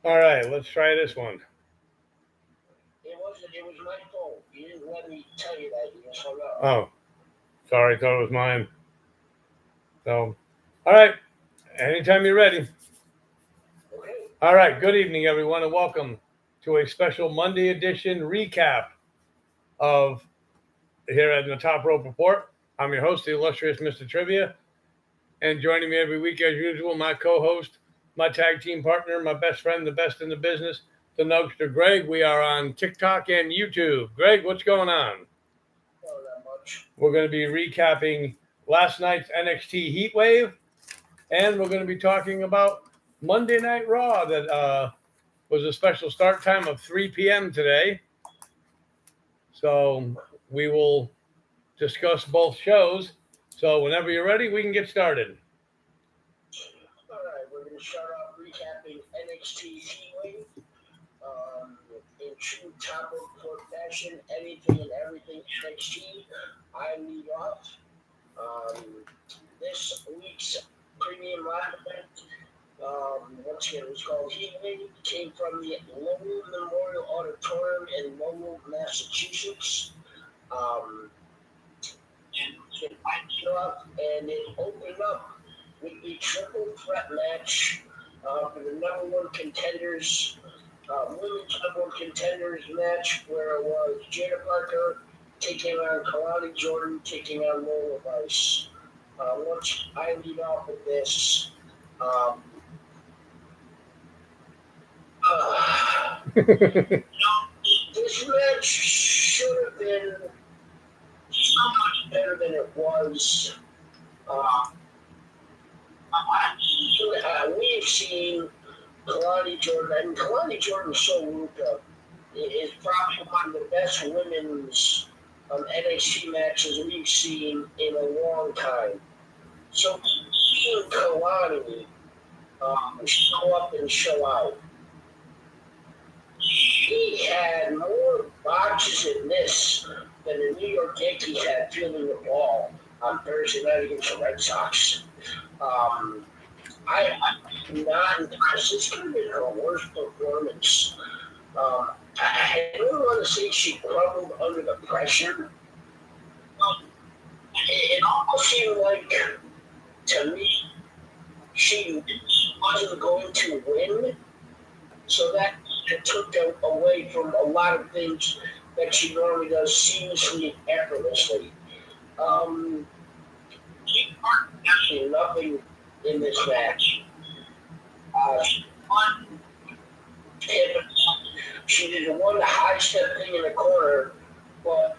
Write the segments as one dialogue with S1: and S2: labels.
S1: All right, let's try this one.
S2: It wasn't. It was my fault. You didn't let me tell you that. You just hung up.
S1: Oh, sorry, thought it was mine. So, all right, anytime you're ready.
S2: Okay.
S1: All right, good evening, everyone, and welcome to a special Monday edition recap of here at the Top Rope Report. I'm your host, the illustrious Mr. Trivia, and joining me every week, as usual, my co-host, my tag team partner, my best friend, the best in the business, the Nugster Greg. We are on TikTok and YouTube. Greg, what's going on?
S2: Not that much.
S1: We're going to be recapping last night's NXT Heatwave, and we're going to be talking about Monday Night Raw that was a special start time of 3 p.m. today. So we will discuss both shows. So whenever you're ready, we can get started.
S2: All right. We're going to start off recapping NXT Heatwave. In true top report fashion, anything and everything NXT. I lead off. Um, this week's premium live event. Once again, it was called Heatwave. Came from the Lowell Memorial Auditorium in Lowell, Massachusetts. Um, and it opened up with the triple threat match for the number one contenders, women's number one contenders match, where it was Jada Parker taking on Kalani Jordan, taking on Lola Vice. Once I lead off with this, um, this match should have been so much better than it was. We've seen Kalani Jordan, and Kalani Jordan Soruka is probably one of the best women's NXT matches we've seen in a long time. So seeing Kalani show up and show out, she had more botches in this than the New York Yankees had fielding the ball on Thursday night against the Red Sox. I'm not impressed. This could have been her worst performance. I don't want to say she crumbled under the pressure. It almost seemed like, to me, she wasn't going to win. So that took away from a lot of things that she normally does seamlessly and effortlessly. She actually nothing in this match. She won. She did one high step thing in the corner, but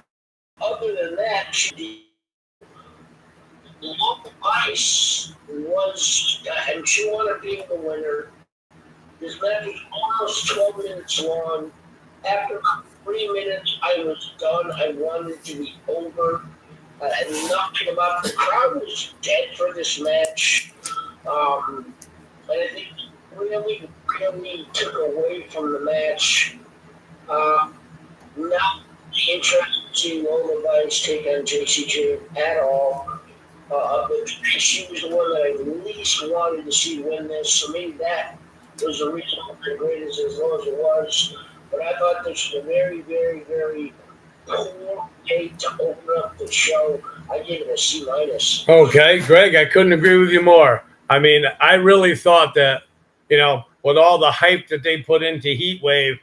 S2: other than that, she did. Local Ice was, and she wound up being the winner. This match was almost 12 minutes long. After about 3 minutes, I was done. I wanted it to be over. And nothing about the crowd was dead for this match. And I think really, really took away from the match. Not interested to see Lola Vice take on JCJ at all. But she was the one that I least wanted to see win this. So maybe that was the reason why the grade is as low as it was. But I thought this was a very, very, very poor way to open up the show. I gave it a C minus.
S1: Okay, Greg, I couldn't agree with you more. I mean, I really thought that, with all the hype that they put into Heatwave,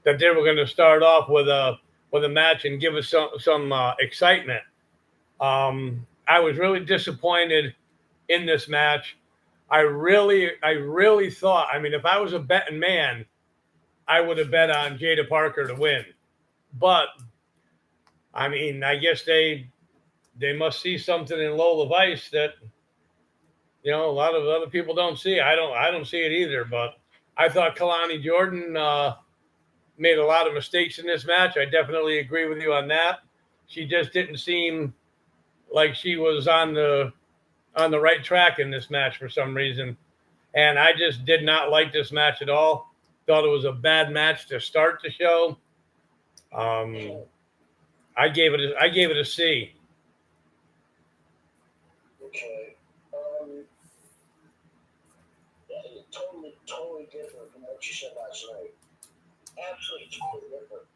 S1: that they were going to start off with a match and give us some excitement. I was really disappointed in this match. I really thought. I mean, if I was a betting man, I would have bet on Jada Parker to win. But I mean, I guess they must see something in Lola Vice that a lot of other people don't see. I don't see it either. But I thought Kalani Jordan made a lot of mistakes in this match. I definitely agree with you on that. She just didn't seem like she was on the right track in this match for some reason. And I just did not like this match at all. Thought it was a bad match to start the show. Um, I gave it a C.
S2: Okay. Um, totally different from what you said last night. Absolutely totally different.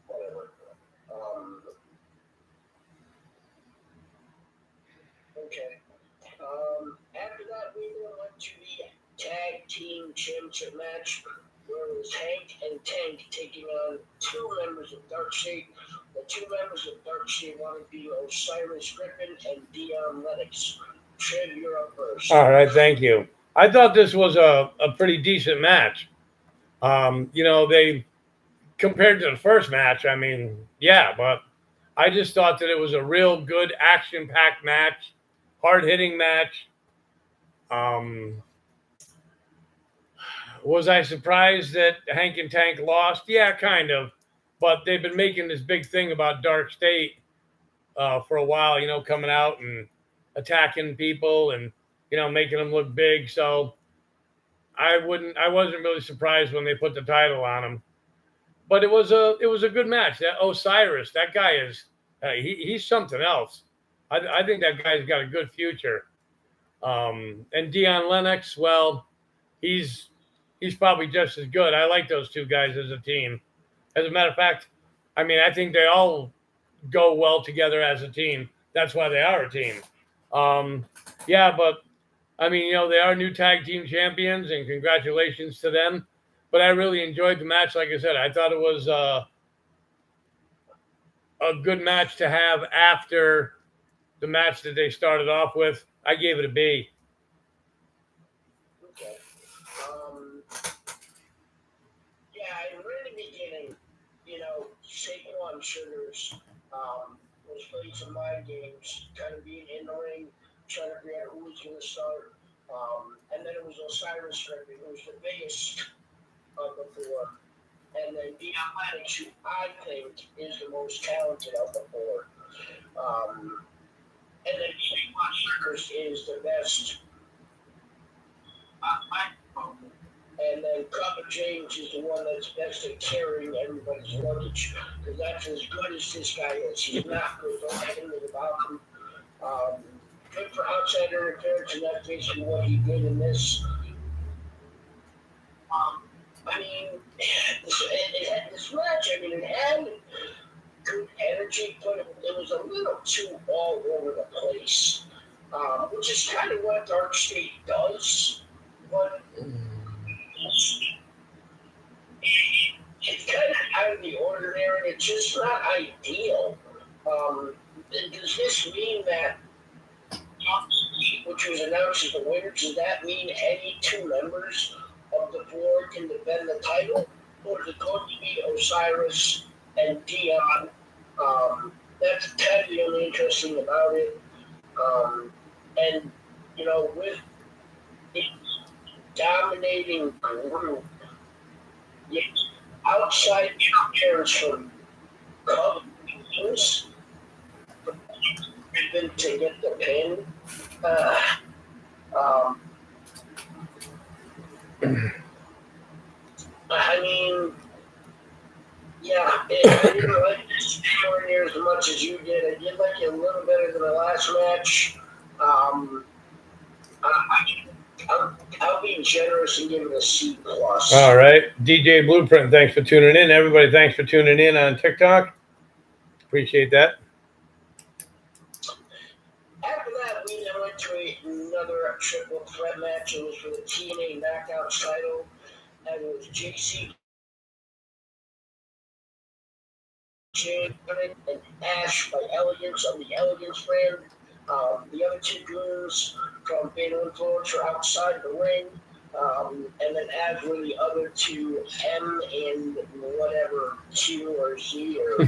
S2: Whatever. Okay. After that, we then went to the tag team championship match where it was Hank and Tank taking on two members of Dark State. The two members of Dark State want to be Osiris Griffin and Dion Lennox. Trev, you're up first.
S1: All right, thank you. I thought this was a pretty decent match. They compared to the first match, I mean, yeah, but I just thought that it was a real good action-packed match, hard-hitting match. Was I surprised that Hank and Tank lost? Yeah, kind of. But they've been making this big thing about Dark State for a while, coming out and attacking people and, making them look big. So I wasn't really surprised when they put the title on him. But it was a good match. That Osiris, that guy is he's something else. I think that guy's got a good future. And Dion Lennox, well, he's probably just as good. I like those two guys as a team. As a matter of fact, I mean, I think they all go well together as a team. That's why they are a team. Yeah, but I mean, they are new tag team champions, and congratulations to them. But I really enjoyed the match. Like I said, I thought it was a good match to have after the match that they started off with. I gave it a B.
S2: Okay. Yeah, in the beginning, Saquon Sugars was playing some mind games, kind of being in the ring, trying to figure out who was going to start. And then it was Osiris Griffin, who was the biggest of the four. And then Dion Lennox, who I think is the most talented of the four. And then Saquon Sugars is the best. And then Papa James is the one that's best at carrying everybody's luggage, because that's as good as this guy is. He's not good. Don't have anything about him. Good for outside interference, and that's basically what he did in this. I mean, this match, it had good energy, but it was a little too all over the place, which is kind of what Dark State does, but it's kind of out of the ordinary. It's just not ideal. Does this mean that, which was announced as the winner, does that mean any two members of the four can defend the title, or is it going to be Osiris and Dion? That's kind of the only interesting about it. And with the dominating group, outside interference from Cubs even to get the pin. I mean, yeah, I didn't like this anywhere near as much as you did. I did like it a little better than the last match. I'll be generous and give it a C+.
S1: All right. DJ Blueprint, thanks for tuning in. Everybody, thanks for tuning in on TikTok. Appreciate that.
S2: After that, we then went to another triple threat match. It was for the TNA Knockouts title. And it was JC and Ash by Elegance of the Elegance brand. The other two goons from Fatal Influence are outside the ring. And then as were the other two, M and whatever, Q or Z or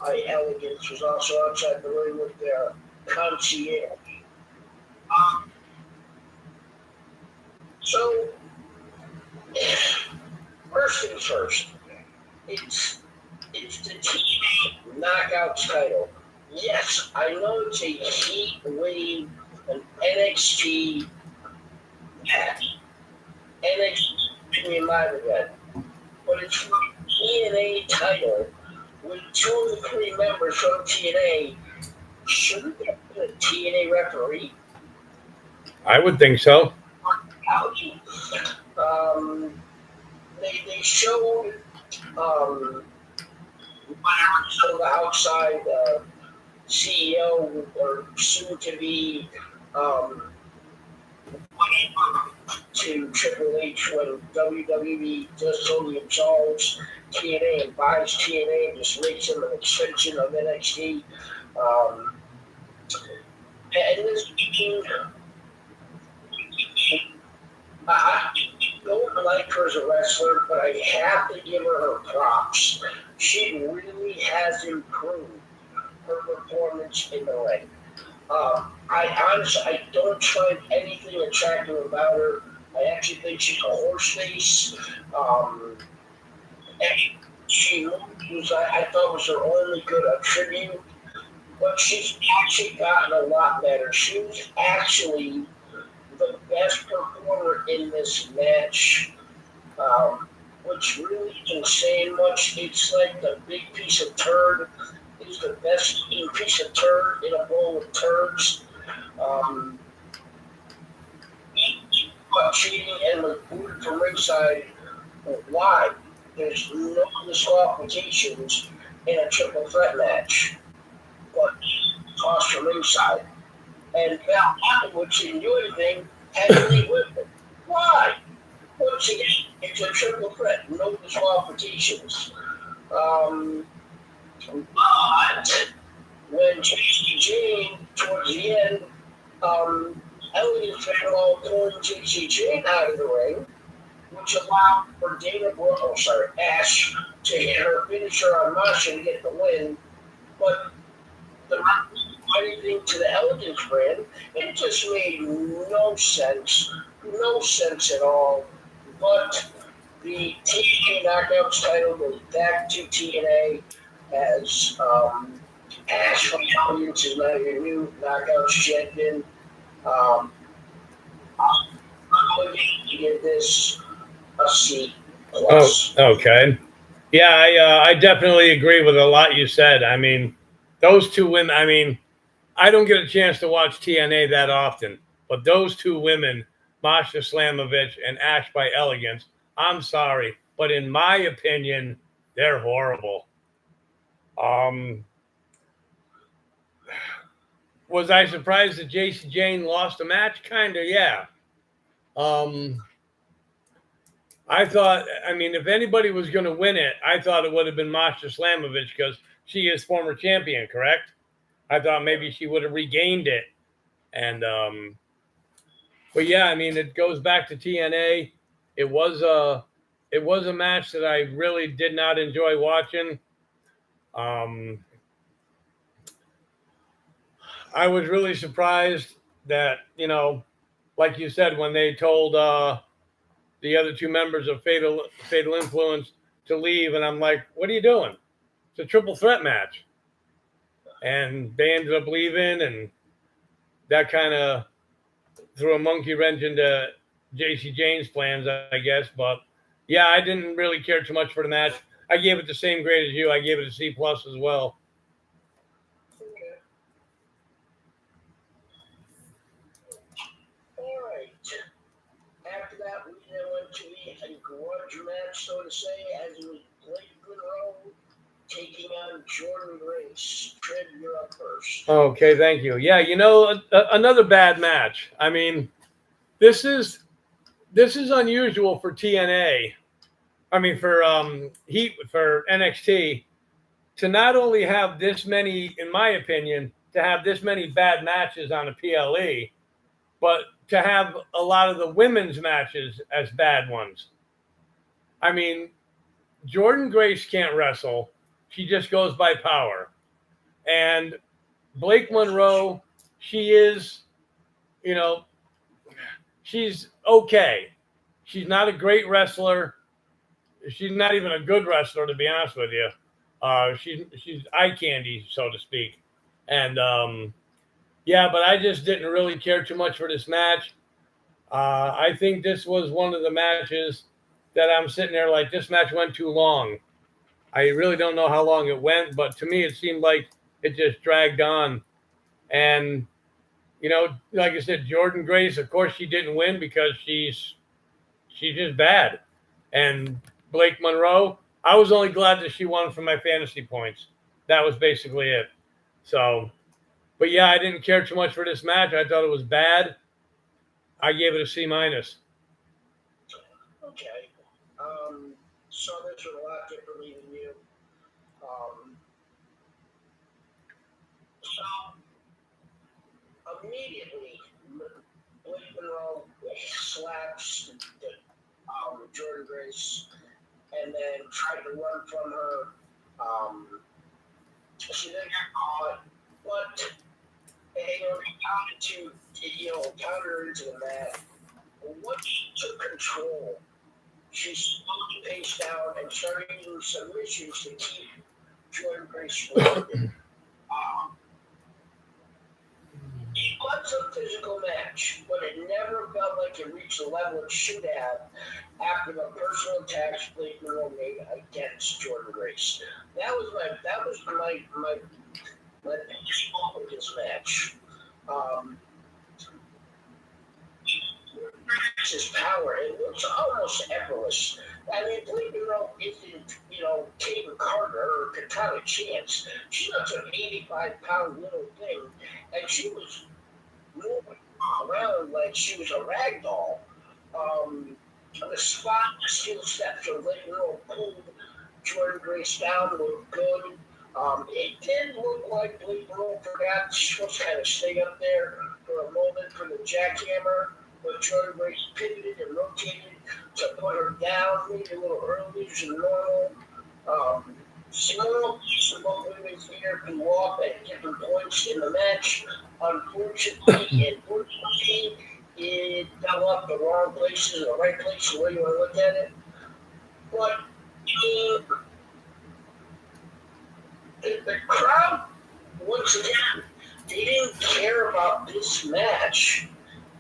S2: by Elegance was also outside the ring with their concierge. So, first things first, it's the TNA Knockouts title. Yes, I know it's a Heat Wave, an NXT match. NXT in my event. But it's the TNA title with 2 of the 3 members from TNA shouldn't there be a TNA referee?
S1: I would think so.
S2: They showed so the outside CEO or soon to be to Triple H when WWE just totally absolves TNA and buys TNA and just makes them an extension of NXT. And this team, I don't like her as a wrestler, but I have to give her props. She really has improved her performance in the ring. I honestly don't find anything attractive about her. I actually think she's a horse face. And she was, I thought was her only good attribute, but she's actually gotten a lot better. She was actually the best performer in this match, which really isn't saying much. It's like the big piece of turd is the best piece of turd in a bowl of turds. But cheating and was booted from ringside. Why? There's no disqualifications in a triple threat match, but tossed from ringside. And Val which didn't do anything, had to leave with it. Why? Once again, it's a triple threat, no disqualifications. But when J.C. Jane, towards the end, Elliot found all pulling J.C. Jane out of the ring, which allowed for Ash to hit her finisher on Masha to get the win. But the anything to the Elegance brand, it just made no sense at all. But the TNA Knockouts title goes back to TNA as Ash from Elegance is now your new Knockouts champion. I'm going to give this a C plus.
S1: Oh, okay. Yeah, I definitely agree with a lot you said. I mean, those two women, I mean, I don't get a chance to watch TNA that often, but those two women, Masha Slamovich and Ash by Elegance, I'm sorry, but in my opinion, they're horrible. Was I surprised that J.C. Jane lost a match? Kind of, yeah. I thought, I mean, if anybody was going to win it, I thought it would have been Masha Slamovich because she is former champion, correct? I thought maybe she would have regained it. And, but yeah, I mean, it goes back to TNA. It was a match that I really did not enjoy watching. I was really surprised that, you know, like you said, when they told the other two members of Fatal Influence to leave, and I'm like, what are you doing? It's a triple threat match. And they ended up leaving, and that kind of threw a monkey wrench into J.C. Jane's plans, I guess. But yeah, I didn't really care too much for the match. I gave it the same grade as you. I gave it a C plus as well.
S2: Okay. All right. After that, we then went to the grudge match, so to say, as it was Blake Monroe taking on Jordan Grace. Trev, you're up first.
S1: Okay, thank you. Yeah, you know, another bad match. I mean, this is unusual for TNA. I mean, for NXT to not only have this many, in my opinion, to have this many bad matches on a PLE, but to have a lot of the women's matches as bad ones. I mean, Jordan Grace can't wrestle. She just goes by power. And Blake Monroe, she is, you know, she's okay. She's not a great wrestler. She's not even a good wrestler, to be honest with you. She's eye candy, so to speak. And yeah, but I just didn't really care too much for this match. I think this was one of the matches that I'm sitting there like, this match went too long. I really don't know how long it went, but to me it seemed like it just dragged on. And, like I said, Jordan Grace, of course, she didn't win because she's just bad. And Blake Monroe, I was only glad that she won for my fantasy points. That was basically it. So, but yeah, I didn't care too much for this match. I thought it was bad. I gave it a C minus.
S2: Okay. Saw this one a lot differently than you. So immediately, Blake Monroe slaps Jordan Grace, and then tried to run from her. She then got caught, but counter her into the mat. Once she took control, she slowly paced down and started using submissions to keep Jordan Grace from It was a physical match, but it never felt like it reached the level it should have after the personal attacks Blake Monroe made against Jordan Grace. That was my biggest fault with this match. His power, it looks almost effortless. I mean, Blake Monroe isn't, Kate Carter or Katana Chance. She's not some 85-pound little thing, and she was moving around like she was a rag doll. The spot, the skill steps of Blake Monroe pulled Jordan Grace down looked good. It did look like Blake Monroe forgot she was kind of stay up there for a moment for the jackhammer, but Jordan Grace pivoted and rotated to put her down maybe a little earlier than normal. Small piece of both women's gear blew off at different points in the match. Unfortunately, it fell off the wrong places, the right places, the way you want to look at it. But the crowd, once again, they didn't care about this match.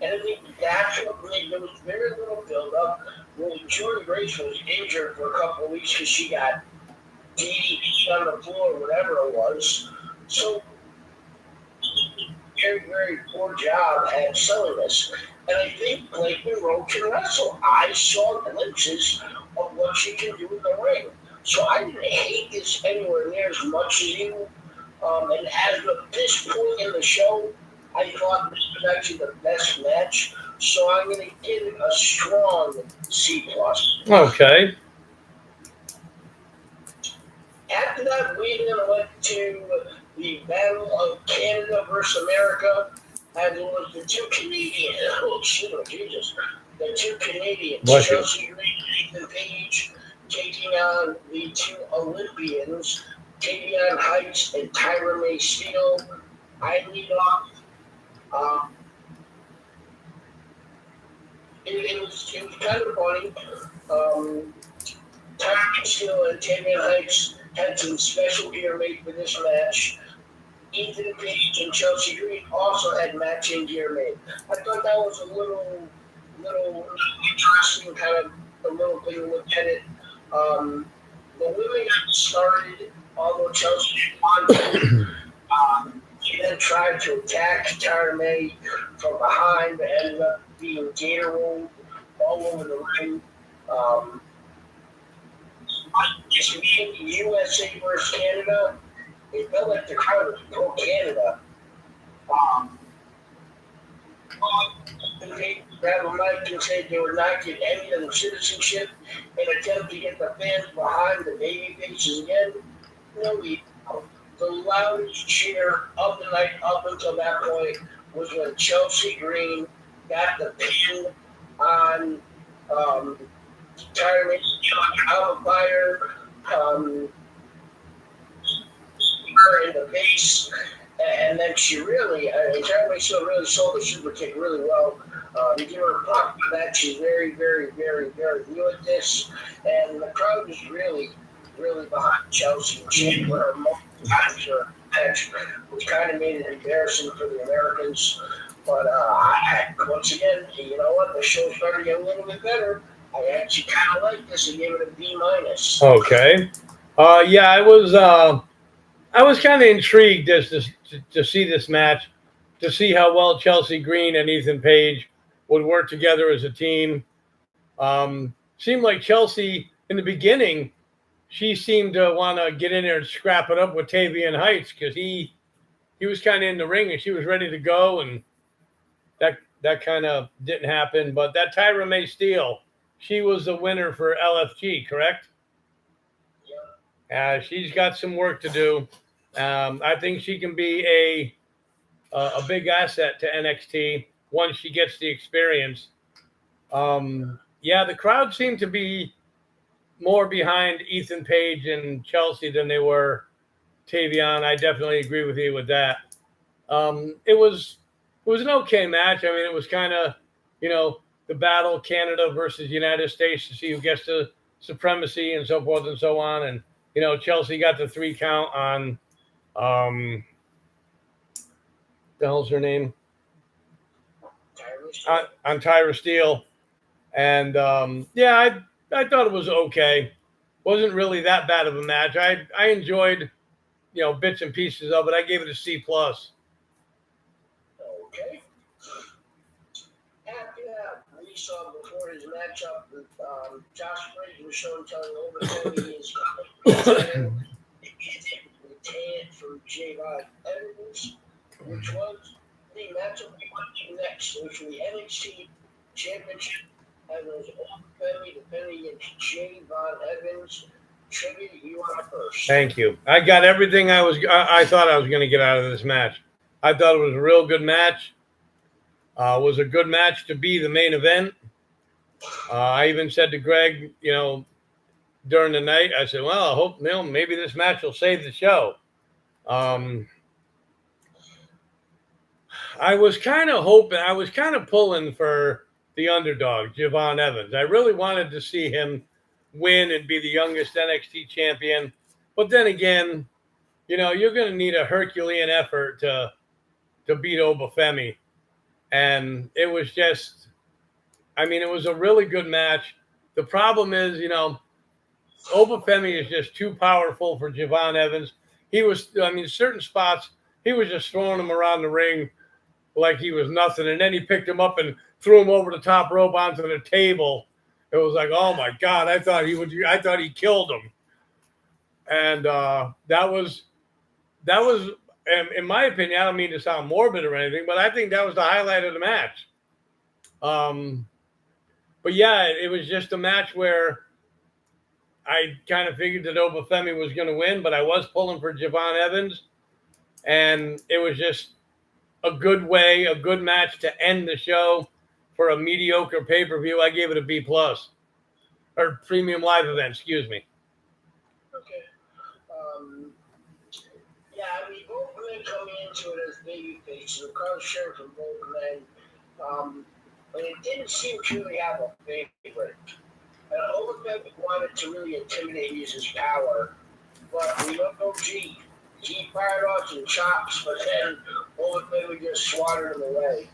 S2: And I think that's what made there was very little build-up. When Jordan Grace was injured for a couple of weeks because she got DDT on the floor or whatever it was. So, very, very poor job at selling this. And I think Blake Monroe can wrestle. I saw glimpses of what she can do in the ring. So I didn't hate this anywhere near as much as you. And as of this point in the show, I thought this was actually the best match. So I'm going to give it a strong C+.
S1: Okay.
S2: After that, we then went to the Battle of Canada versus America, and it was the two Canadians. Oh, Jesus. The two Canadians, Chelsea Green and Ethan Page, taking on the two Olympians, Tavion Heights and Tyra May Steele. I lead off. It was kind of funny. Tyra May Steele and Tavion Heights had some special gear made for this match. Ethan Page and Chelsea Green also had matching gear made. I thought that was a little interesting, kind of a little thing to look at it. The women got started, although Chelsea won. She then tried to attack Tyra May from behind, but ended up being gator rolled all over the ring. This being USA versus Canada, it felt like the crowd was pro Canada. They grabbed a mic and said they would not get any of the citizenship and attempt to get the fans behind the baby faces again. No, the loudest cheer of the night up until that point was when Chelsea Green got the pin on Tyra May out of fire, her in the base, and then she really, Tyra May still really sold the super kick really well. To give her a pop for that, she's very, very, very, very new at this, and the crowd is really, really behind Chelsea. She put her multiple times her match, which kind of made it embarrassing for the Americans. But once again, you know what? The show started to get a little bit better. I actually kind of like this and gave it a B minus.
S1: Okay. Yeah, I was kind of intrigued to see this match. to see how well Chelsea Green and Ethan Page would work together as a team. Seemed like Chelsea in the beginning, she seemed to want to get in there and scrap it up with Tavian Heights because he was kind of in the ring and she was ready to go, and that kind of didn't happen. But that Tyra May Steele, she was the winner for LFG, correct?
S2: Yeah.
S1: She's got some work to do. I think she can be a big asset to NXT once she gets the experience. The crowd seemed to be more behind Ethan Page and Chelsea than they were Tavion. I definitely agree with you with that. It was an okay match. I mean, it was kind of, the battle Canada versus United States to see who gets the supremacy and so forth and so on. And, Chelsea got the 3 count on, the hell's her name? On Tyra Steele. And, I thought it was okay. Wasn't really that bad of a match. I enjoyed, bits and pieces of it. I gave it a C+.
S2: Okay. After that, we saw before his matchup with Josh Briggs was shown telling Overton his retained from Javon Evans, which was the matchup we went to next, which was the NXT Championship. And it was Overton defending against Javon Evans. Tribute, you are first.
S1: Thank you. I got everything I thought I was going to get out of this match. I thought it was a real good match. It was a good match to be the main event. I even said to Greg, during the night, I said, well, I hope, maybe this match will save the show. I was kind of pulling for the underdog, Javon Evans. I really wanted to see him win and be the youngest NXT champion. But then again, you're going to need a Herculean effort to beat Obafemi. And it was just, it was a really good match. The problem is, Obafemi is just too powerful for Javon Evans. He was, certain spots, he was just throwing him around the ring like he was nothing. And then he picked him up and threw him over the top rope onto the table. It was like, oh my God, I thought he killed him. And that was, in my opinion, I don't mean to sound morbid or anything, but I think that was the highlight of the match. But yeah, it was just a match where I kind of figured that Obafemi was going to win, but I was pulling for Javon Evans. And it was just a good match to end the show for a mediocre pay-per-view. I gave it a B+. Or premium live event, excuse me.
S2: Okay. Both men coming into it as baby faces. The crowd shared from both men. But it didn't seem to really have a favorite. And Overton wanted to really intimidate, use his power. But we don't know G. He fired off some chops, but then Overton just swatted him away.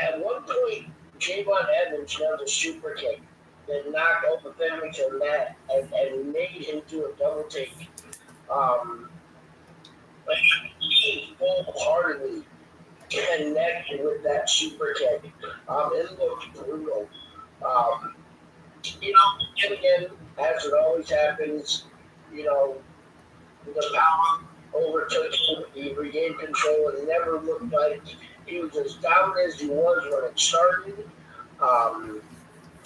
S2: At one point, Javon Evans nailed a super kick that knocked Overton to the mat and made him do a double take. But he wholeheartedly connected with that super kick. It looked brutal. And again, as it always happens, the power overtook him. He regained control and never looked like he was as down as he was when it started.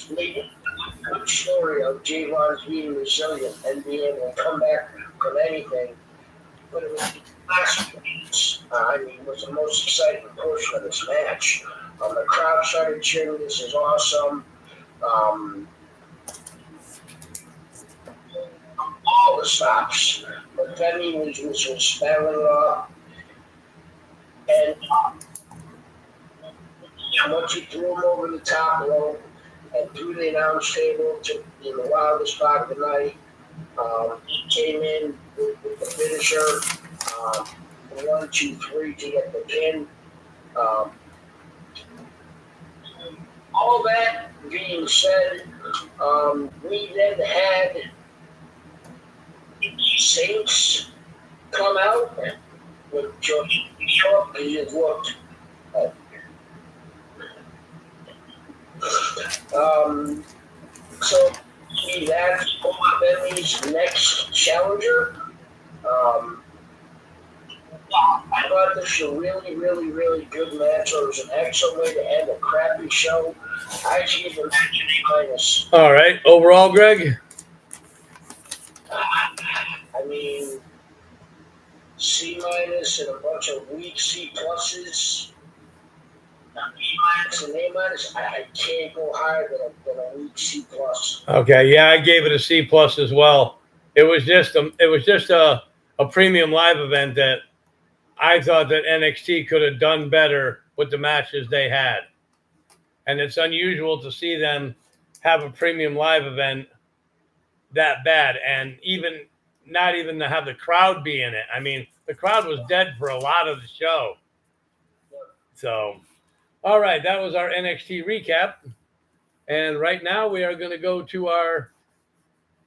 S2: Maybe a good story of Javon's being resilient and being able to come back from anything. But it was the last weeks, was the most exciting portion of this match. The crowd started cheering, this is awesome. All the stops. But then he was spelling off. And once he threw him over the top rope and through the announce table to the wildest spot of the night, he came in with the finisher, 1, 2, 3 to get the pin. All that being said, we then had Saints come out with George Trump. He had looked So that's Bob Bentley's next challenger. I thought this was a really, really, really good match. It was an excellent way to end a crappy show. I give the match an A-.
S1: All right. Overall, Greg?
S2: I mean, C- and a bunch of weak C pluses. B- and A-. I can't go higher than a weak C plus.
S1: Okay. Yeah, I gave it a C plus as well. It was just a premium live event that I thought that NXT could have done better with the matches they had. And it's unusual to see them have a premium live event that bad, and even not even to have the crowd be in it. I mean, the crowd was dead for a lot of the show. So, all right, that was our NXT recap. And right now we are going to go to our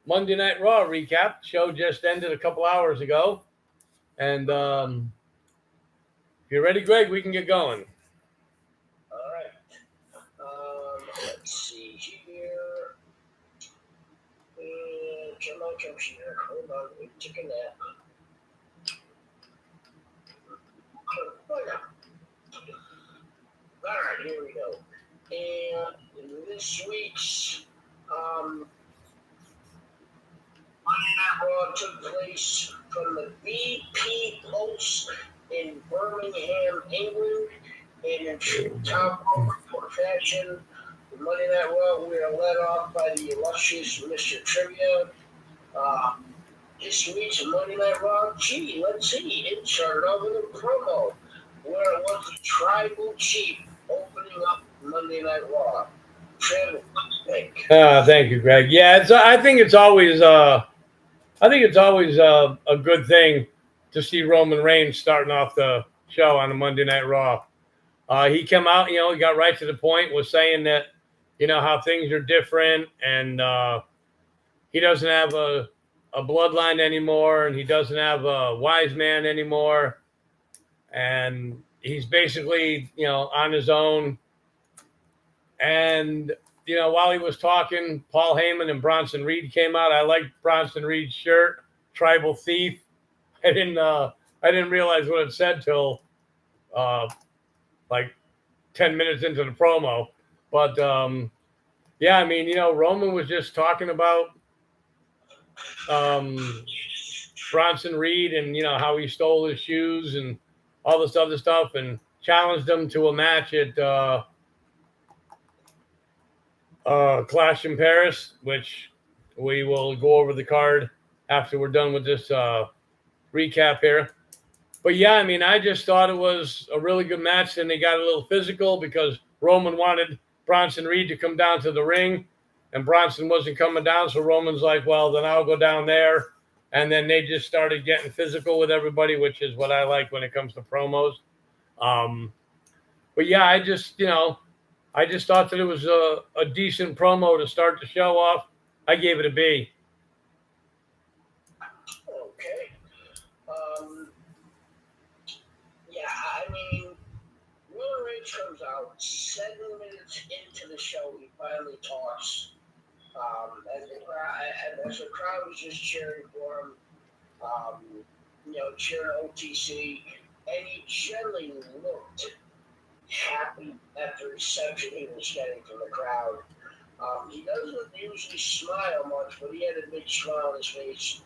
S1: Monday Night Raw recap. The show just ended a couple hours ago. And if you're ready, Greg, we can get going.
S2: All right. Let's see here. Turn my computer. Hold on. Let me take a nap. All right, here we go. And this week's Monday Night Raw took place from the BP Pulse in Birmingham, England. And in true Tom Report fashion, the Monday Night Raw, we are led off by the illustrious Mr. Trivia. This week's Monday Night Raw, let's see, it started off with a promo where it was the Tribal Chief opening up Monday Night Raw. Trev, what do you think?
S1: Thank you, Greg. Yeah, I think it's always a good thing to see Roman Reigns starting off the show on a Monday Night Raw. He came out, he got right to the point, was saying that, how things are different, and he doesn't have a bloodline anymore, and he doesn't have a wise man anymore, and he's basically, on his own. And, while he was talking, Paul Heyman and Bronson Reed came out. I liked Bronson Reed's shirt, Tribal Thief. I didn't realize what it said till like 10 minutes into the promo. But yeah, I mean, Roman was just talking about Bronson Reed and, how he stole his shoes and all this other stuff, and challenged him to a match at Clash in Paris, which we will go over the card after we're done with this recap here. But yeah, I mean, I just thought it was a really good match, and they got a little physical because Roman wanted Bronson Reed to come down to the ring, and Bronson wasn't coming down, so Roman's like, well, then I'll go down there. And then they just started getting physical with everybody, which is what I like when it comes to promos. But yeah, I just thought that it was a decent promo to start the show off. I gave it a B.
S2: Okay. Yeah, I mean, Roman Reigns comes out 7 minutes into the show. He finally talks. As the crowd was just cheering for him, cheering OTC, and he generally looked happy at the reception he was getting from the crowd. He doesn't usually smile much, but he had a big smile on his face.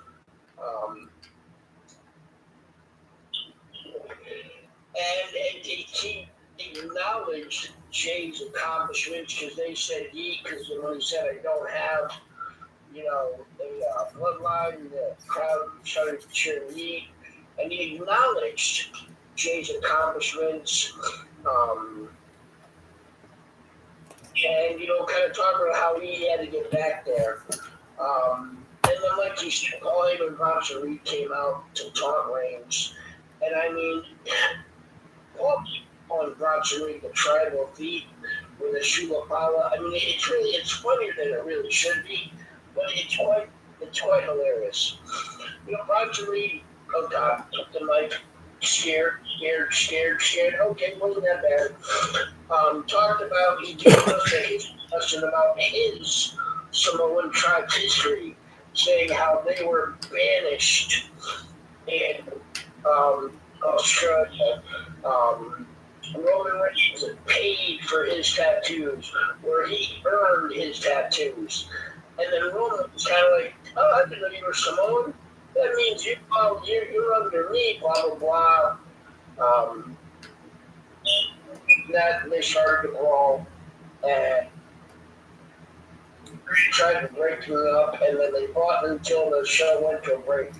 S2: And he acknowledged Jay's accomplishments because they said because when he said I don't have, a bloodline, the crowd started to cheer Ye, and he acknowledged Jay's accomplishments, and kind of talking about how he had to get back there. And then, like you said, Paul Heyman and Bronson Reed came out to taunt Reigns, and I mean, Paul on Bronson Reed, the Tribal Thief with a Shula Pala. I mean, it's funnier than it really should be, but it's quite hilarious. Bronson Reed, oh God, took the mic, Scared. Okay, wasn't that bad. Talked about, he gave us a lesson about his Samoan tribe's history, saying how they were banished in Australia. Roman Reigns paid for his tattoos, where he earned his tattoos. And then Roman was kind of like, oh, I didn't know you were Samoan. That means you're under me, blah, blah, blah. That they started to brawl and tried to break it up, and then they fought until the show went to a break.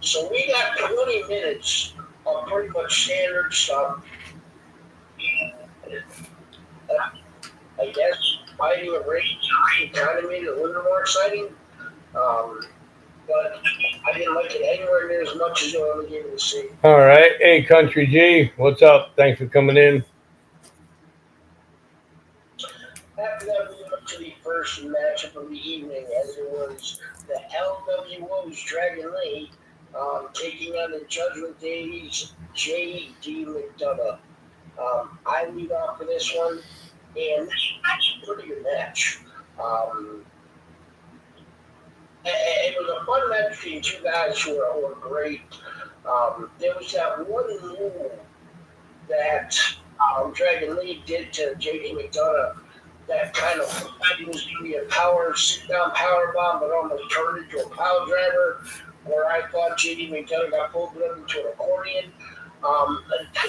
S2: So we got 20 minutes of pretty much standard stuff. I guess fighting a race kind of made it a little more exciting. But I didn't like it anywhere near as much as you only gave it to see.
S1: All right. Hey, Country G, what's up? Thanks for coming in.
S2: After that, we went to the first matchup of the evening, as it was the LWO's Dragon Lee taking on the Judgment Day's J.D. McDonough. I lead off for this one, and it's a pretty good match. It was a fun match between two guys who were great. There was that one move that Dragon Lee did to J.D. McDonough that kind of was going to be a sit-down power bomb, but almost turned into a pile driver, where I thought J.D. McDonough got pulled up into an accordion.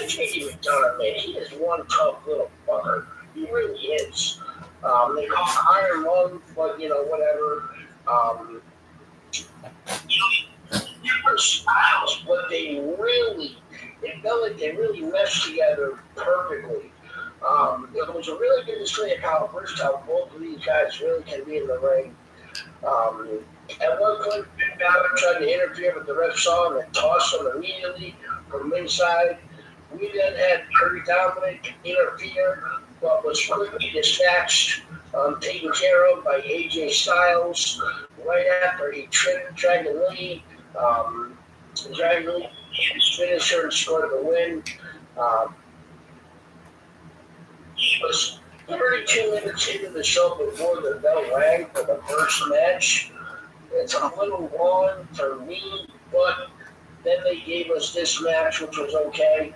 S2: J.D. McDonough, man, he is one tough little fucker. He really is. They call him Iron Lung, but, whatever. Different styles, but it felt like they really meshed together perfectly. It was a really good display of how versatile both of these guys really can be in the ring. At one point, Finn Balor tried to interfere with the ref saw and tossed him immediately from inside. We then had Kirby Dominic interfere, but was quickly dispatched, taken care of by AJ Styles right after he tripped Dragon Lee. Dragon Lee finished her and scored the win. It was 32 minutes into the show before the bell rang for the first match. It's a little long for me, but then they gave us this match, which was okay.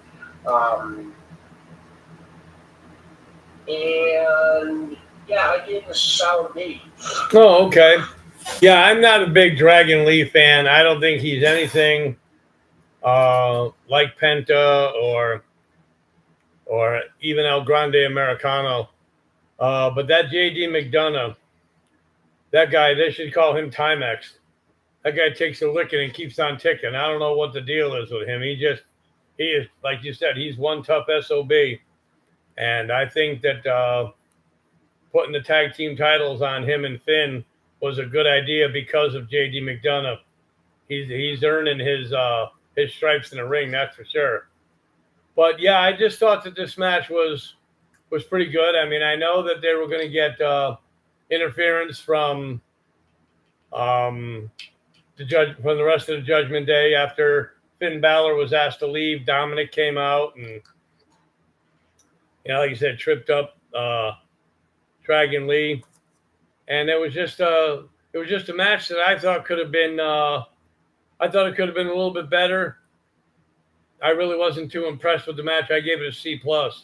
S2: And yeah, I gave this a solid B.
S1: Oh, okay. Yeah, I'm not a big Dragon Lee fan. I don't think he's anything like Penta or even El Grande Americano. But that J.D. McDonough, that guy, they should call him Timex. That guy takes a licking and keeps on ticking. I don't know what the deal is with him. He is, like you said, he's one tough SOB. And I think that putting the tag team titles on him and Finn was a good idea because of J.D. McDonough. He's earning his stripes in the ring, that's for sure. But yeah, I just thought that this match was pretty good. I mean, I know that they were going to get interference from the rest of the Judgment Day after Finn Balor was asked to leave. Dominic came out and, like you said, tripped up Dragon Lee, and it was just a match that I thought could have been. I thought it could have been a little bit better. I really wasn't too impressed with the match. I gave it a C+.
S2: Okay.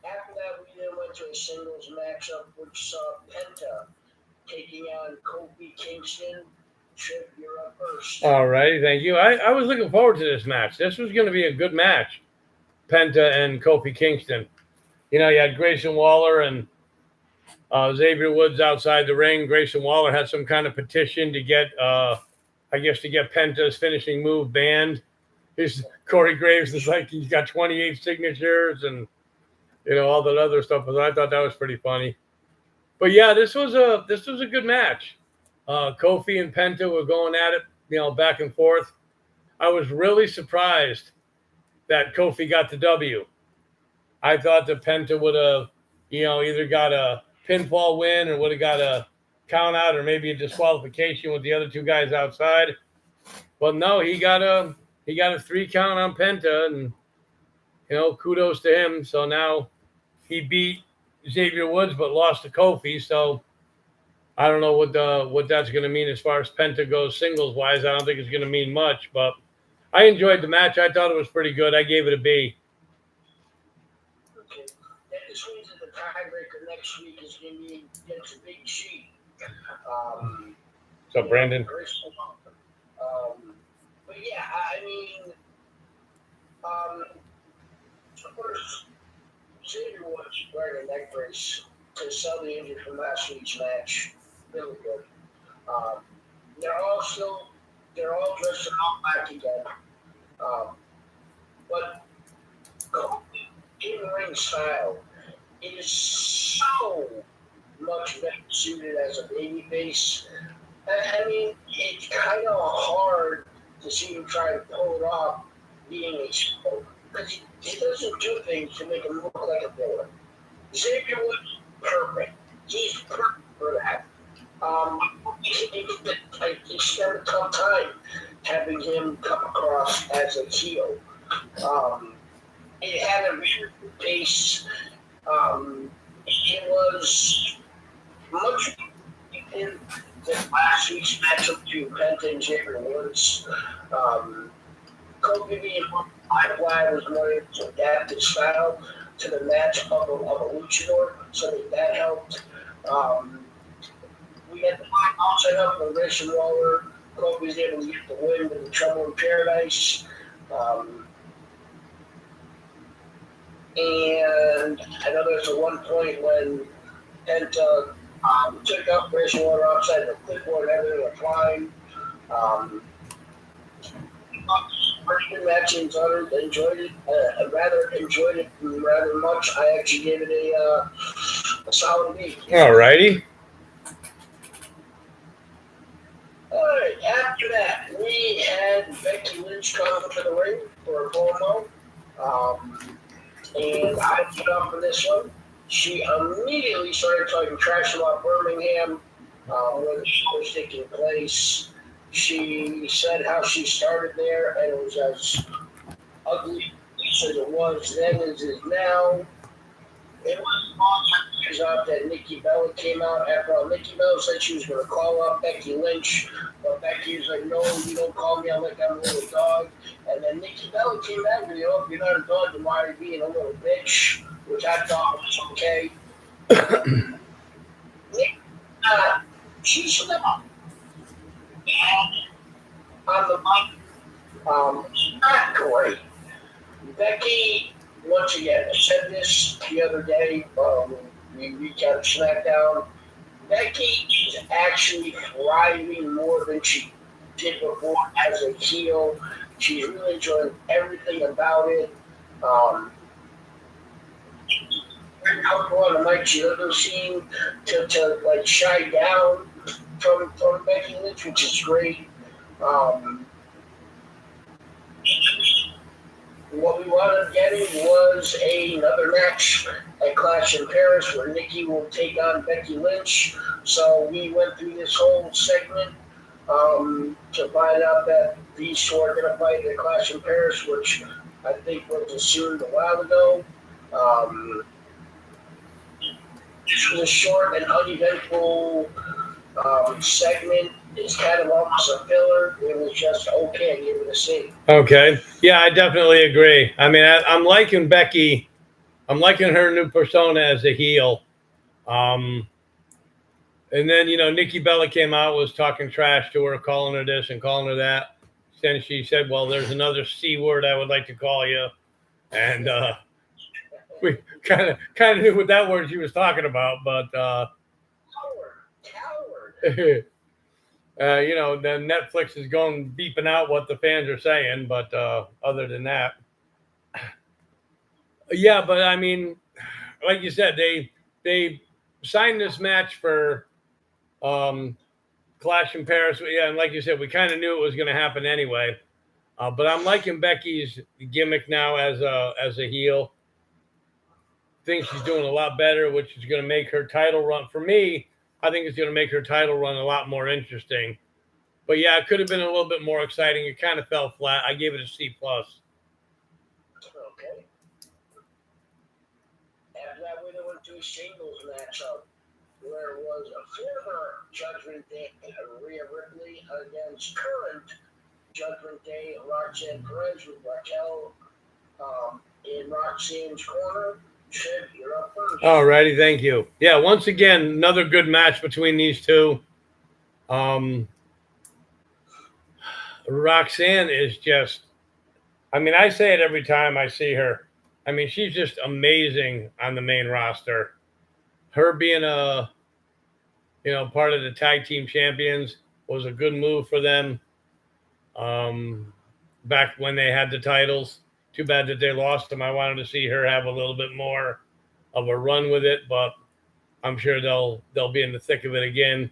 S2: After that, we then went to a singles matchup, which saw Penta taking on Kofi Kingston. Trip, you're up first.
S1: All right, thank you. I was looking forward to this match. This was going to be a good match, Penta and Kofi Kingston. You had Grayson Waller and Xavier Woods outside the ring. Grayson Waller had some kind of petition to get, to get Penta's finishing move banned. Corey Graves is like he's got 28 signatures and all that other stuff. But I thought that was pretty funny. But yeah, this was a good match. Kofi and Penta were going at it, back and forth. I was really surprised that Kofi got the W. I thought that Penta would have, either got a pinfall win or would have got count out or maybe a disqualification with the other two guys outside. But no, he got a 3 count on Penta, and kudos to him. So now he beat Xavier Woods but lost to Kofi. So I don't know what that's going to mean as far as Penta goes singles wise. I don't think it's going to mean much, but I enjoyed the match. I thought it was pretty good. I gave it a
S2: B. Okay. That just means that the tiebreaker next week is going to be against Big G.
S1: So Brandon.
S2: But yeah, I mean, first, Xavier Woods wearing a neck brace to sell the injury from last week's match. Really good. They're all dressed all back again. But in-ring style is so much better suited as a babyface. I mean, it's kind of hard to see him try to pull it off being a heel, because he doesn't do things to make him look like a villain. Xavier Woods, perfect. He's perfect for that. It's had a tough time having him come across as a heel. It had a weird pace. It was much in the last week's matchup to Penta and Xavier Woods. Kofi being Black was more to adapt his style to the match of a luchador, so that helped. We had the outside up with Grayson Waller. Kofi was able to get the win with the Trouble in Paradise. And I know there's a one point when Penta took out Grayson Waller outside the clipboard and everything was fine. First match enjoyed it. I rather enjoyed it rather much. I actually gave it a solid B.
S1: All righty.
S2: All right. After that, we had Becky Lynch come to the ring for a promo, and I put up for this one. She immediately started talking trash about Birmingham when the show was taking place. She said how she started there and it was as ugly as it was then as it is now. It wasn't long years out that Nikki Bella came out. After all, Nikki Bella said she was going to call up Becky Lynch, but Becky was like, "No, you don't call me out like I'm a little dog." And then Nikki Bella came back and, if you're not a dog, then why are you being a little bitch? Which I thought was okay. She slipped on the mic. Not great. Becky, once again, I said this the other day. We recapped SmackDown. Becky is actually thriving more than she did before as a heel. She's really enjoying everything about it. Very comfortable on the mic. She doesn't seem to like shy down from Becky Lynch, which is great. What we wound up getting was another match at Clash in Paris where Nikki will take on Becky Lynch. So we went through this whole segment to find out that these two are going to fight at Clash in Paris, which I think was assumed a while ago. This was a short and uneventful segment. It's kind of almost a filler. It was just okay. I gave it a C. Okay.
S1: Yeah, I definitely agree. I mean, I'm liking Becky. I'm liking her new persona as a heel. And then, Nikki Bella came out, was talking trash to her, calling her this and calling her that. Then she said, well, there's another C word I would like to call you. And we kind of knew what that word she was talking about. But
S2: Coward.
S1: Then Netflix is going beeping out what the fans are saying, but other than that, yeah. But I mean, like you said, they signed this match for Clash in Paris. Yeah, and like you said, we kind of knew it was going to happen anyway. But I'm liking Becky's gimmick now as a heel. I think she's doing a lot better, which is going to make her title run. For me, I think it's going to make her title run a lot more interesting. But yeah, it could have been a little bit more exciting. It kind of fell flat. I gave it a C+.
S2: Okay. After that, we went to a singles matchup where it was a former Judgment Day Rhea Ripley against current Judgment Day Roxanne Perez with Raquel in Roxanne's corner. Sid, you're up first.
S1: All righty, thank you. Yeah, once again, another good match between these two. Roxanne is just, I mean, I say it every time I see her. I mean, she's just amazing on the main roster. Her being part of the tag team champions was a good move for them. Back when they had the titles. Too bad that they lost them. I wanted to see her have a little bit more of a run with it, but I'm sure they'll be in the thick of it again.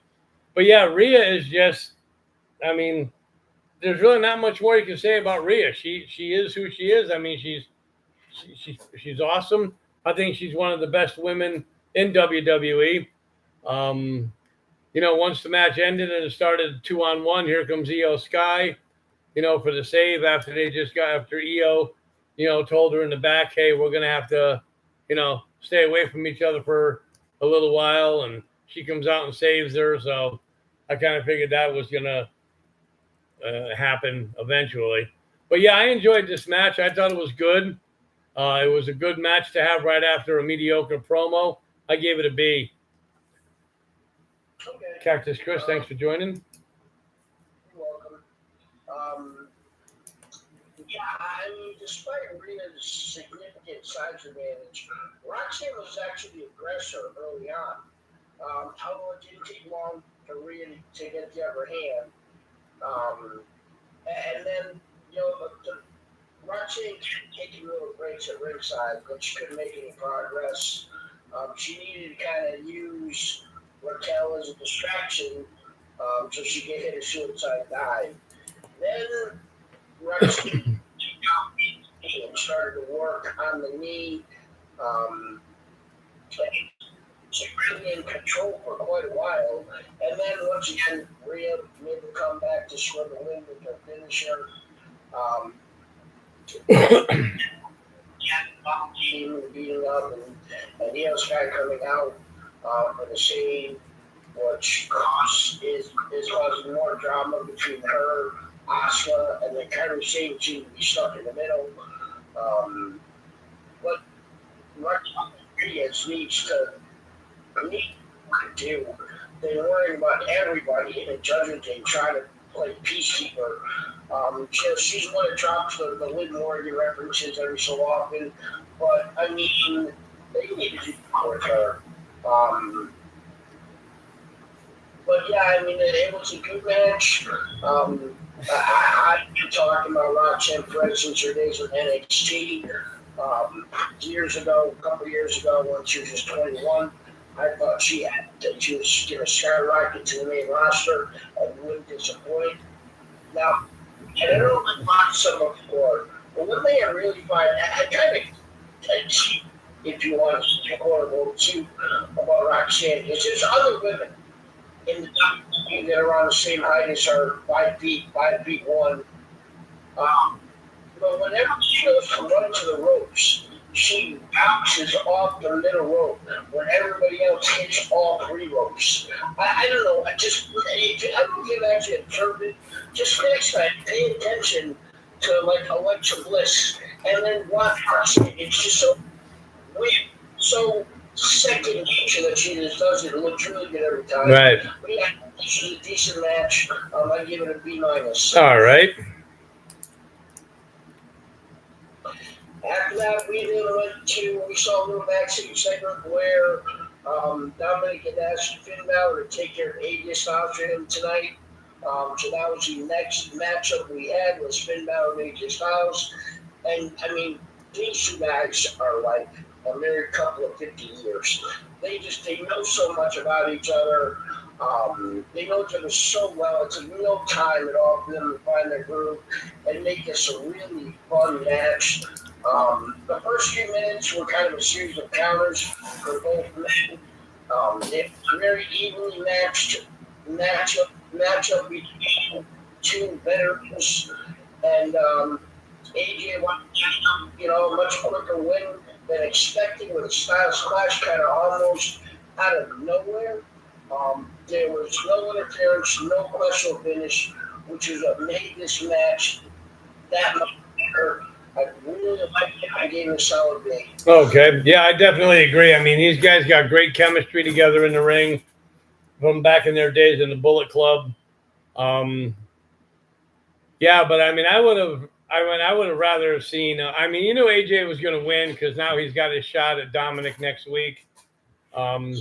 S1: But yeah, Rhea is just, I mean, there's really not much more you can say about Rhea. She is who she is. I mean, she's awesome. I think she's one of the best women in WWE. Once the match ended and it started 2-on-1, here comes Io Sky, for the save after Io, told her in the back, hey, we're going to have to, stay away from each other for a little while. And she comes out and saves her. So I kind of figured that was going to happen eventually. But yeah, I enjoyed this match. I thought it was good. It was a good match to have right after a mediocre promo. I gave it a B.
S2: Okay.
S1: Cactus Chris, thanks for joining.
S2: You're welcome. Yeah, I mean, despite Rhea's significant size advantage, Roxanne was actually the aggressor early on. Although it didn't take long for Rhea to get the upper hand. And then, the Roxanne kept taking little breaks at ringside, but she couldn't make any progress. She needed to kind of use Raquel as a distraction so she could hit a suicide dive. Then Roxanne started to work on the knee. She was really in control for quite a while. And then once again, Rhea made the comeback to score the win with her finisher. Team beating up and Io Sky coming out for the save, which is causing more drama between her, Asuka, and the Kairi Sane team to be stuck in the middle. What Rodriguez needs to do, they're worrying about everybody in the Judgment Day trying to play peacekeeper. She's going to drop the Liv Morgan references every so often, but I mean, they need to do more with her. But yeah, I mean, it was a good match. I've been talking about Roxanne Perez since her days with NXT. A couple years ago, when she was just 21, I thought she was going to skyrocket to the main roster and wouldn't disappoint. Now, and I don't like watch some of before, but one thing I really find, I kind of cheap, if you want to horrible too, about Roxanne, is there's other women in the WWE that are on the same height as her, 5 feet 1. But whenever she goes to run to the ropes, she bounces off the middle rope when everybody else hits all 3 ropes. I don't know. I don't know if you've actually observed it. Just next time, pay attention to like Alexa Bliss and then watch her. It's just so weird, so second nature that she just does it. It looks really good every time.
S1: Right.
S2: But yeah, this is a decent match. I give it a B-.
S1: All right.
S2: After that, we saw a little backstage segment where Dominic had asked Finn Balor to take care of AJ Styles for him tonight. So that was the next matchup we had was Finn Balor and AJ Styles. And I mean, these two guys are like a married couple of 50 years. They know so much about each other. They know each other so well. It's a real time at all for them to find their groove and make this a really fun match. The first few minutes were kind of a series of counters for both men. It was a very evenly matchup between two veterans, and AJ won, a much quicker win than expected with a Styles Clash kind of almost out of nowhere. There was no interference, no question finish, which is what made this match that much better. I really liked it. I gave it a solid B.
S1: Okay. Yeah, I definitely agree. I mean, these guys got great chemistry together in the ring from back in their days in the Bullet Club. Um, yeah, but I mean, I would have rather seen. AJ was going to win because now he's got his shot at Dominic next week. Um,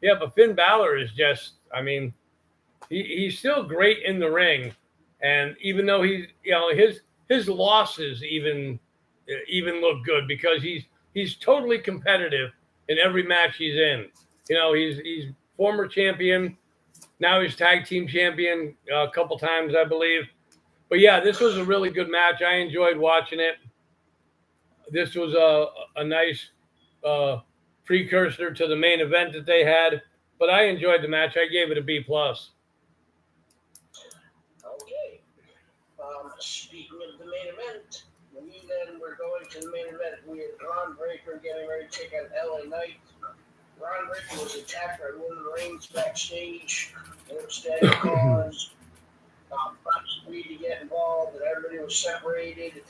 S1: yeah, but Finn Balor is just. I mean, he's still great in the ring, and even though his losses even look good because he's totally competitive in every match he's in. He's former champion. Now he's tag team champion a couple times, I believe. But yeah, this was a really good match. I enjoyed watching it. This was a nice precursor to the main event that they had. But I enjoyed the match. I gave it a B plus.
S2: Okay. Speaking of the main event, we then were going to the main event. We had Braun Breaker getting ready to take on LA Knight. Braun Breaker was attacked by Roman Reigns backstage, which then caused Bobby to get involved, and everybody was separated.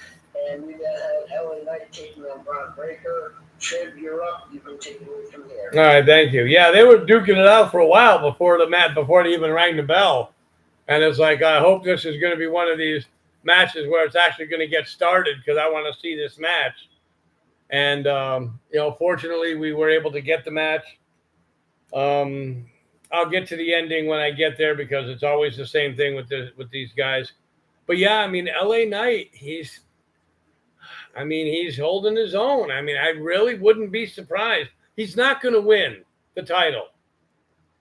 S2: And we then had LA Knight taking on Braun Breaker. Trib, you're up. You can take it away from here.
S1: All right, thank you. Yeah, they were duking it out for a while before they even rang the bell. And it's like, I hope this is going to be one of these matches where it's actually going to get started because I want to see this match. And, fortunately, we were able to get the match. I'll get to the ending when I get there because it's always the same thing with these guys. But, yeah, I mean, LA Knight, he's holding his own. I mean, I really wouldn't be surprised. He's not going to win the title.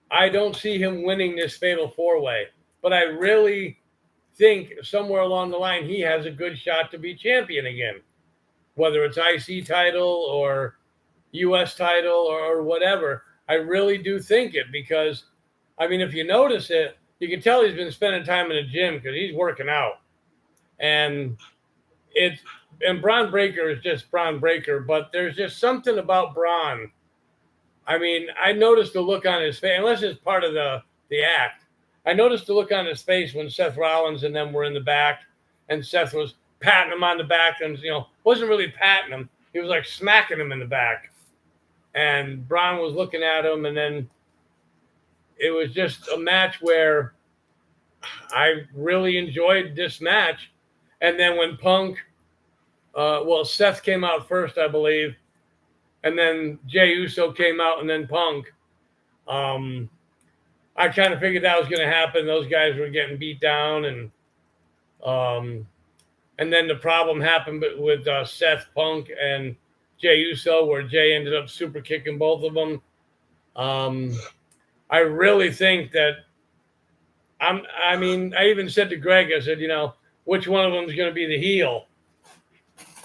S1: I don't see him winning this Fatal 4-Way. But I really think somewhere along the line he has a good shot to be champion again, whether it's IC title or US title or whatever. I really do think it because, I mean, if you notice it, you can tell he's been spending time in the gym because he's working out. And Braun Breaker is just Braun Breaker, but there's just something about Braun. I mean, I noticed the look on his face, unless it's part of the act. I noticed the look on his face when Seth Rollins and them were in the back, and Seth was patting him on the back, and wasn't really patting him. He was like smacking him in the back, and Braun was looking at him, and then it was just a match where I really enjoyed this match. And then when Seth came out first, I believe, and then Jey Uso came out, and then Punk. I kind of figured that was going to happen. Those guys were getting beat down, and then the problem happened with Seth, Punk, and Jey Uso, where Jey ended up super kicking both of them. I really think that I even said to Greg, I said, which one of them is going to be the heel?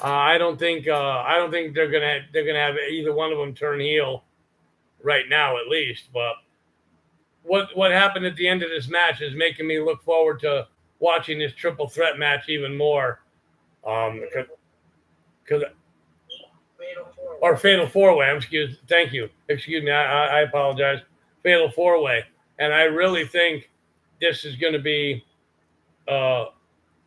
S1: I don't think they're gonna have either one of them turn heel right now, at least, but. What happened at the end of this match is making me look forward to watching this triple threat match even more. Fatal 4-Way. Thank you. Excuse me. I apologize. Fatal 4-Way. And I really think this is going to be a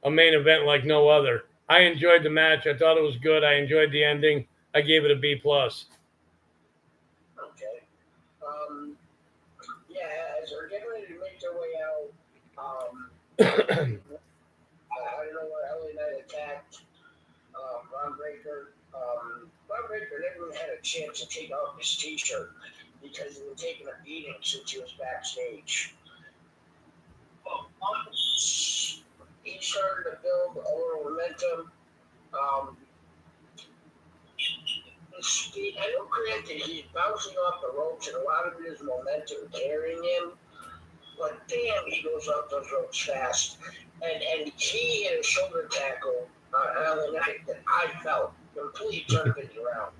S1: main event like no other. I enjoyed the match. I thought it was good. I enjoyed the ending. I gave it a B plus.
S2: Okay. As they're getting ready to make their way out, I don't know where LA Knight attacked Braun Breaker. Braun Breaker never even had a chance to take off his t-shirt because he was taking a beating since he was backstage. He started to build a little momentum. I know, granted, he's bouncing off the ropes, and a lot of it is momentum carrying him. But damn, he goes up those ropes fast. And he hit a shoulder tackle on the night that I felt completely turned things around.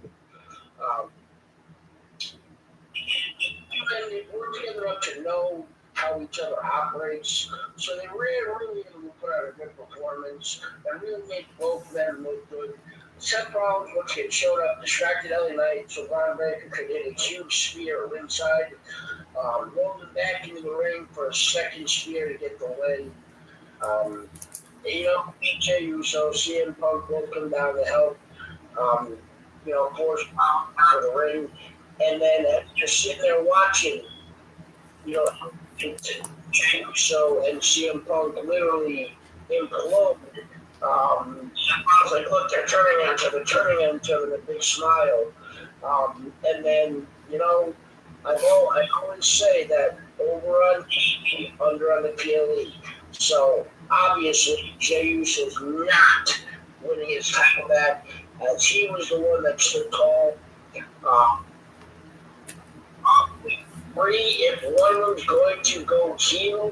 S2: and they work together up to know how each other operates. So they really put out a good performance and really made both of them look good. Seth Rollins, once he showed up, distracted LA Knight, so Braun Breaker could hit a huge spear ringside. Rolled him back into the ring for a second spear to get the win. BJ Uso, CM Punk both come down to help. Force for the ring. And then just sitting there watching, Jey Uso and CM Punk literally implode. I was like, look, they're turning on each other with a big smile. And then, I always say that over on TV, under on the PLE. So obviously, Jey Uso is not winning his title back, as he was the one that stood tall. If one of them's going to go heel,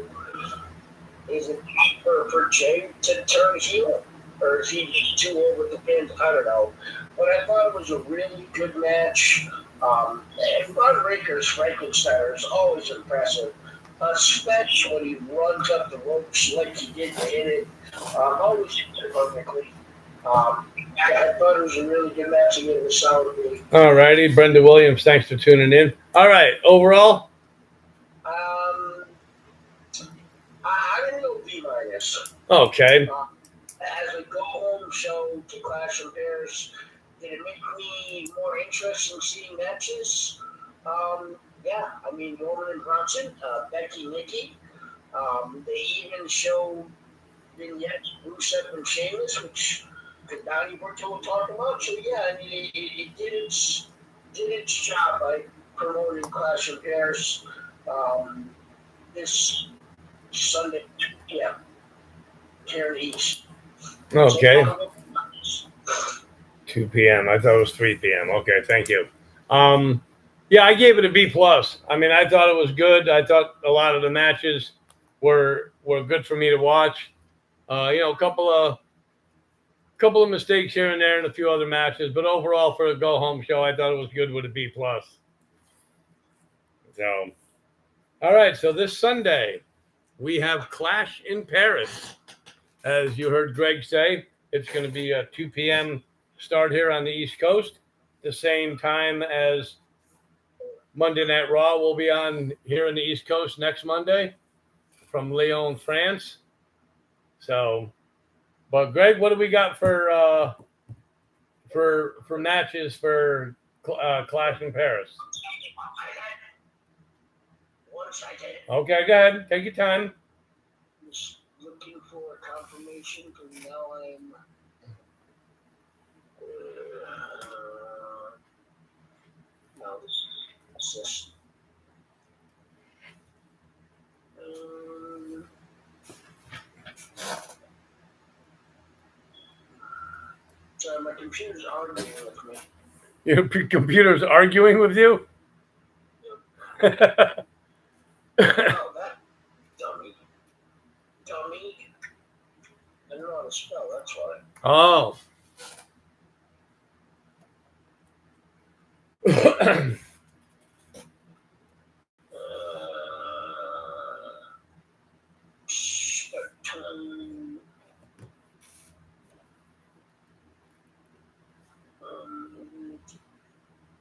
S2: is it for Jey to turn heel? Or is he just too over the pins? I don't know. But I thought it was a really good match. And Braun Breaker's Frankensteiner is always impressive, especially when he runs up the ropes like he did to hit it. Always hits it perfectly. I thought it was a really good match to get a solid lead.
S1: All righty, Brenda Williams, thanks for tuning in. All right, overall?
S2: I didn't know B-.
S1: Okay.
S2: As a go-home show to Clash and Bears, did it make me more interested in seeing matches? Yeah, I mean, Roman and Bronson, Becky, Nikki. They even showed vignettes, Rusev and Sheamus, which Donnie Brito will talk about. So yeah, I mean, it did its job by promoting Clash of Bears this Sunday, yeah, here in the East.
S1: Okay. 2 p.m. I thought it was 3 p.m. Okay, thank you. Yeah, I gave it a B+. I mean, I thought it was good. I thought a lot of the matches were good for me to watch. A couple of mistakes here and there in a few other matches, but overall for a go-home show, I thought it was good with a B+. So, all right. So this Sunday, we have Clash in Paris. As you heard Greg say, it's going to be a 2 p.m. start here on the East Coast, the same time as Monday Night Raw will be on here in the East Coast next Monday from Lyon, France. So, but Greg, what do we got for matches for Clash in Paris? Okay, go ahead. Take your time.
S2: Just looking for confirmation because now I'm. No, this is. Sorry, my computer's arguing with me.
S1: Your computer's arguing with you?
S2: Yep. Oh, that dummy. I don't know how to spell, that's why.
S1: Oh.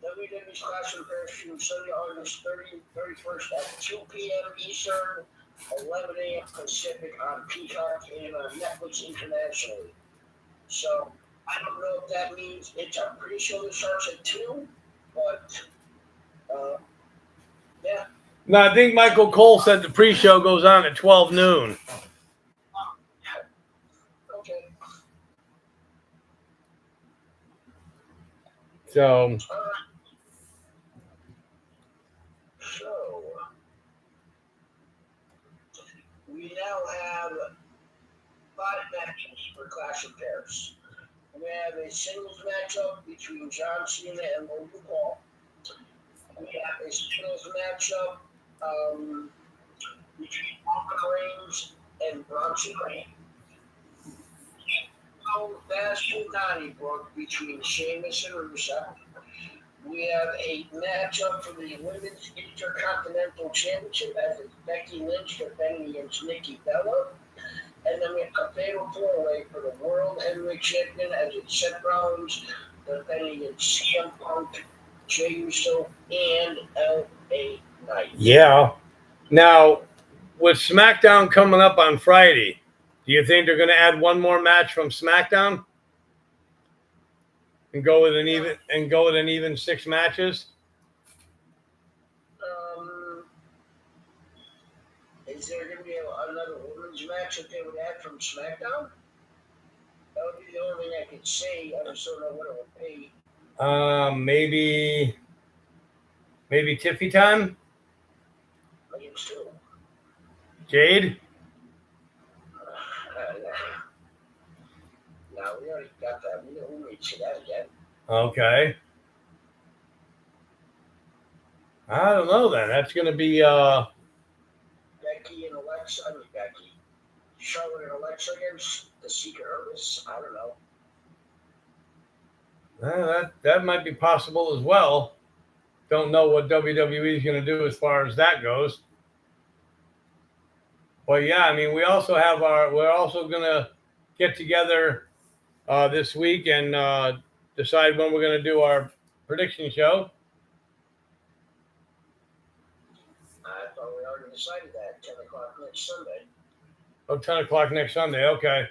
S2: WWE's Clash in Paris stream Sunday, August 31st at 2 p.m. Eastern, 11 a.m. Pacific on Peacock and on Netflix internationally. So I don't know if that means I'm pretty sure it starts at 2, but yeah.
S1: No, I think Michael Cole said the pre-show goes on at 12 noon.
S2: Okay.
S1: So.
S2: So we now have 5 matches for Clash of Paris. We have a singles matchup between John Cena and Logan Paul. We have a singles matchup between Roman Reigns and Bronson Reed. Fast and Donnybrook between Sheamus and Rusev. We have a matchup for the Women's Intercontinental Championship as it's Becky Lynch defending against Nikki Bella. And then we have a fatal four-way for the World Heavyweight Champion as it's Seth Rollins defending against CM Punk, Jey Uso, and LA Knight.
S1: Yeah. Now, with SmackDown coming up on Friday, do you think they're going to add one more match from SmackDown and go with an even 6 matches?
S2: Is there going to be another women's match that they would add from SmackDown? That would be the only thing I could say. I just don't know what it would pay.
S1: Maybe Tiffy time?
S2: Against who?
S1: Jade?
S2: No, we already got that. We don't need to see that again.
S1: Okay. I don't know then. That's going to be
S2: Becky and Alexa. I mean, Becky. Charlotte and Alexa against the Secret Service. I don't know.
S1: that might be possible as well. Don't know what WWE is going to do as far as that goes. But yeah, I mean, we're also going to get together this week and decide when we're going to do our prediction show.
S2: I thought we already decided that. 10 o'clock next Sunday.
S1: Oh, 10 o'clock next Sunday. Okay.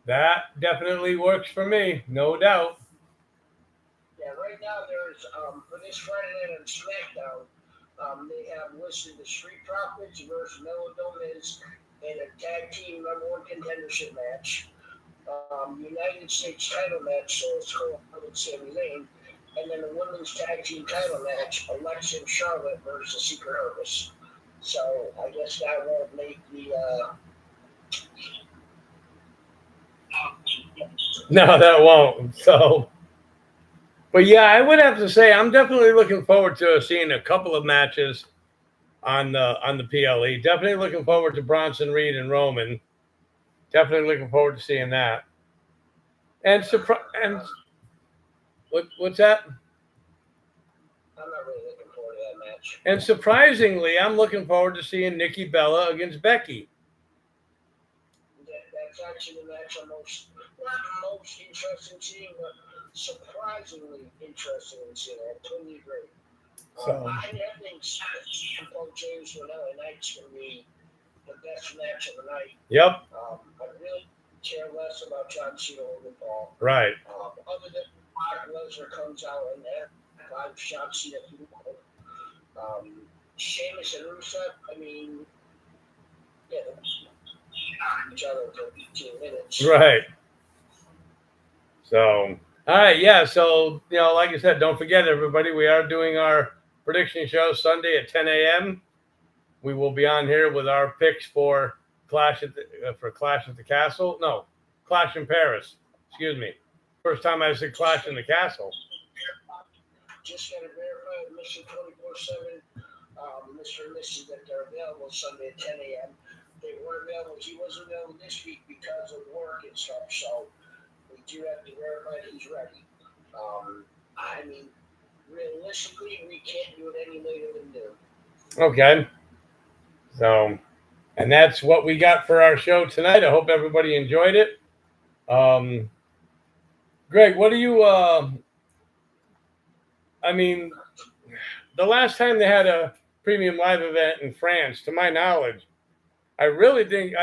S1: That definitely works for me. No doubt.
S2: Yeah, right now there's, for this Friday night on SmackDown, they have listed the Street Profits versus Melo Gomez in a tag team #1 contendership match. United States title match, so it's Cole and Sami Zayn. And then the women's tag team title match, Alexa and Charlotte versus the Secret Service. So I guess that won't make the
S1: No, that won't. So, but yeah, I would have to say I'm definitely looking forward to seeing a couple of matches on the PLE. Definitely looking forward to Bronson Reed and Roman. Definitely looking forward to seeing that. And what's that?
S2: I'm not really looking forward to that match.
S1: And surprisingly, I'm looking forward to seeing Nikki Bella against Becky.
S2: That's actually the match I'm not most interested in seeing, but surprisingly interested in seeing. I totally agree.
S1: So
S2: I think both James and LA Knight's going to be the best match of the night.
S1: Yep.
S2: I really care less about John Cena and Paul.
S1: Right.
S2: Other than Brock Lesnar comes out and there, I've John Cena through. Sheamus and Rusev, I mean, yeah, each other for 15 minutes.
S1: Right. So, all right, yeah. So, like I said, don't forget, everybody, we are doing our prediction show Sunday at 10 a.m. We will be on here with our picks for Clash at the Castle. No, Clash in Paris. Excuse me. First time I said Clash in the Castle.
S2: Just got to verify with Mr. 24/7, Mr. and Mrs. that they're available Sunday at 10 a.m. They weren't available. He wasn't available this week because of work and stuff. So we do have to verify that he's ready. I mean, realistically, we can't do it any later than noon.
S1: Okay. So, and that's what we got for our show tonight. I hope everybody enjoyed it. Greg, what do you, I mean, the last time they had a premium live event in France, to my knowledge, I really think,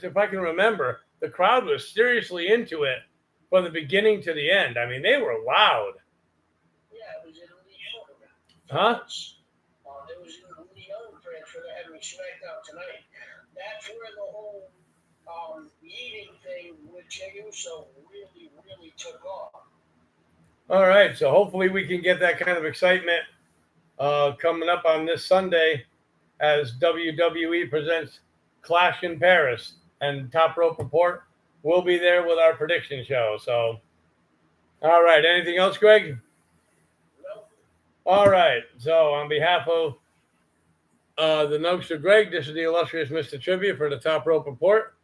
S1: if I can remember, the crowd was seriously into it from the beginning to the end. I mean, they were loud.
S2: Yeah, it was in Lyon.
S1: Huh?
S2: It was in Lyon, France, where they're having SmackDown tonight. That's where the whole eating thing with Jey Uso really, really took off.
S1: All right, so hopefully we can get that kind of excitement coming up on this Sunday as WWE presents Clash in Paris, and Top Rope Report will be there with our prediction show. So, all right, anything else, Greg?
S2: No.
S1: All right, so on behalf of the Nokester Greg, this is the illustrious Mr. Trivia for the Top Rope Report,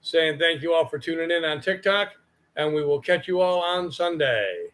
S1: saying thank you all for tuning in on TikTok, and we will catch you all on Sunday.